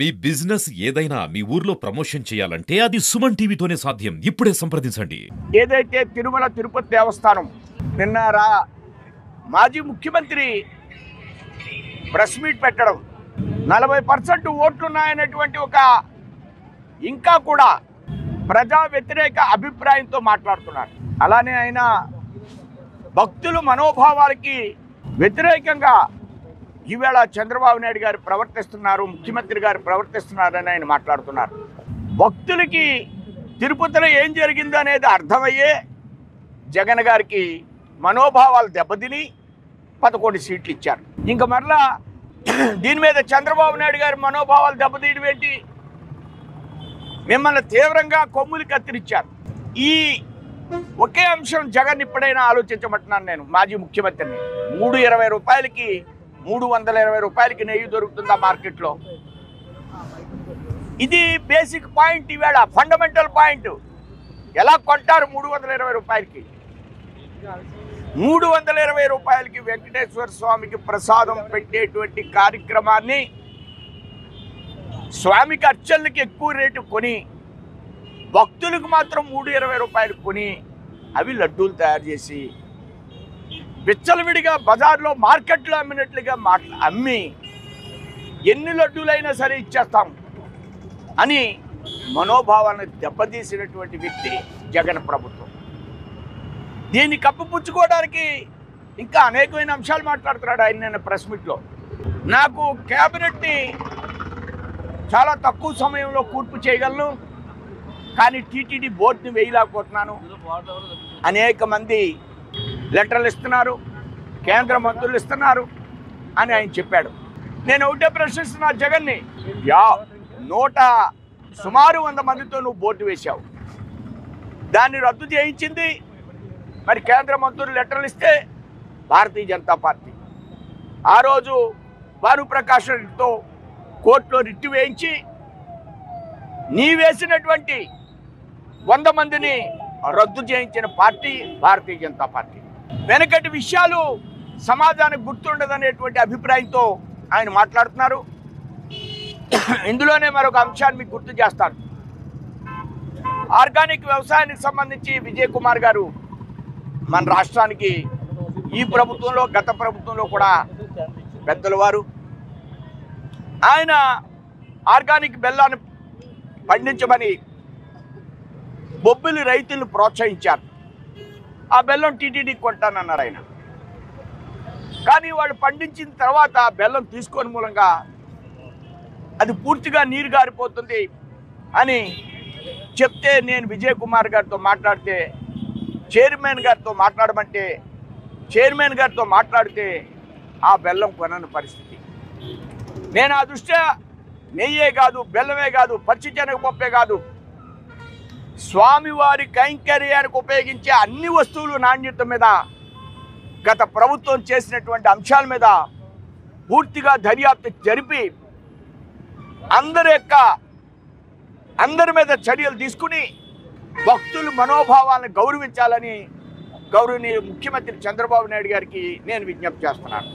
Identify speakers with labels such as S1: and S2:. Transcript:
S1: మీ business ఏదైనా మీ ఊర్లో promotion చేయాలంటే అది సుమన్ టీవీతోనే సాధ్యం. ఇప్పుడే సంప్రదించండి.
S2: ఏదైతే తిరుమల తిరుపతి దేవస్థానం నిన్న మాజీ ముఖ్యమంత్రి ప్రెస్ మీట్ పెట్టడం 40% ఓట్లున్నాయనేటువంటి ఒక ఇంకా కూడా ప్రజా వ్యతిరేక అభిప్రాయంతో మాట్లాడుతున్నారు. అలానే ఆయన భక్తుల మనోభావాలకి వ్యతిరేకంగా ఈవేళ చంద్రబాబు నాయుడు గారు ప్రవర్తిస్తున్నారు, ముఖ్యమంత్రి గారు ప్రవర్తిస్తున్నారని ఆయన మాట్లాడుతున్నారు. భక్తులకి తిరుపతిలో ఏం జరిగిందో అనేది అర్థమయ్యే జగన్ గారికి మనోభావాలు దెబ్బతిని 11 సీట్లు ఇచ్చారు. ఇంకా మరలా దీని మీద చంద్రబాబు నాయుడు గారి మనోభావాలు దెబ్బతీయడం ఏంటి? మిమ్మల్ని తీవ్రంగా కొమ్ములు కత్తిరించారు. ఈ ఒకే అంశం జగన్ ఇప్పుడైనా ఆలోచించమంటున్నాను నేను. మాజీ ముఖ్యమంత్రిని 320 రూపాయలకి 320 రూపాయలకి నెయ్యి దొరుకుతుందా మార్కెట్లో? ఇది బేసిక్ పాయింట్, ఈవేళ ఫండమెంటల్ పాయింట్. ఎలా కొంటారు 320 రూపాయలకి? 320 రూపాయలకి వెంకటేశ్వర స్వామికి ప్రసాదం పెట్టేటువంటి కార్యక్రమాన్ని స్వామికి అర్చనలకి ఎక్కువ రేటు కొని భక్తులకు మాత్రం 320 రూపాయలు కొని అవి లడ్డూలు తయారు చేసి విచ్చలవిడిగా బజార్లో మార్కెట్లో అమ్మినట్లుగా అమ్మి ఎన్ని లడ్డూలైనా సరే ఇచ్చేస్తాం అని మనోభావాన్ని దెబ్బతీసినటువంటి వ్యక్తి జగన్ ప్రభుత్వం. దీన్ని కప్పిపుచ్చుకోవడానికి ఇంకా అనేకమైన అంశాలు మాట్లాడుతున్నాడు ఆయన నిన్న ప్రెస్ మీట్లో. నాకు క్యాబినెట్ని చాలా తక్కువ సమయంలో కూర్పు చేయగలను, కానీ టీటీడీ బోర్డుని వేయలేకపోతున్నాను. అనేక మంది లెటర్లు ఇస్తున్నారు, కేంద్ర మంత్రులు ఇస్తున్నారు అని ఆయన చెప్పాడు. నేను ఒకటే ప్రశ్నిస్తున్నా జగన్ని, సుమారు 100 మందితో నువ్వు బోర్డు వేశావు, దాన్ని రద్దు చేయించింది మరి కేంద్ర మంత్రులు లెటర్లు ఇస్తే భారతీయ జనతా పార్టీ. ఆ రోజు భానుప్రకాష్ రెడ్డితో కోర్టులో రిట్టు వేయించి నీ వేసినటువంటి 100 మందిని రద్దు చేయించిన పార్టీ భారతీయ జనతా పార్టీ. వెనకటి విషయాలు సమాజానికి గుర్తుండదనేటువంటి అభిప్రాయంతో ఆయన మాట్లాడుతున్నారు. ఇందులోనే మరొక అంశాన్ని మీకు గుర్తు చేస్తాను. ఆర్గానిక్ వ్యవసాయానికి సంబంధించి విజయ్ కుమార్ గారు మన రాష్ట్రానికి ఈ ప్రభుత్వంలో గత ప్రభుత్వంలో కూడా పెద్దల వారు, ఆయన ఆర్గానిక్ బెల్లాన్ని పండించమని బొబ్బిలి రైతులను ప్రోత్సహించారు. ఆ బెల్లం టీటీడీకి కొంటానన్నారు ఆయన. కానీ వాళ్ళు పండించిన తర్వాత బెల్లం తీసుకోని మూలంగా అది పూర్తిగా నీరు గారిపోతుంది అని చెప్తే నేను విజయ్ కుమార్ గారితో మాట్లాడితే చైర్మన్ గారితో మాట్లాడితే ఆ బెల్లం కొనని పరిస్థితి. నేను ఆ దృష్ట్యా నెయ్యే కాదు, బెల్లమే కాదు, పచ్చిశనగపప్పే కాదు, స్వామివారి కైంకర్యానికి ఉపయోగించే అన్ని వస్తువులు నాణ్యత మీద గత ప్రభుత్వం చేసినటువంటి అంశాల మీద పూర్తిగా దర్యాప్తు జరిపి అందరి మీద చర్యలు తీసుకుని భక్తుల మనోభావాలను గౌరవించాలని గౌరవనీయ ముఖ్యమంత్రి చంద్రబాబు నాయుడు గారికి నేను విజ్ఞప్తి చేస్తున్నాను.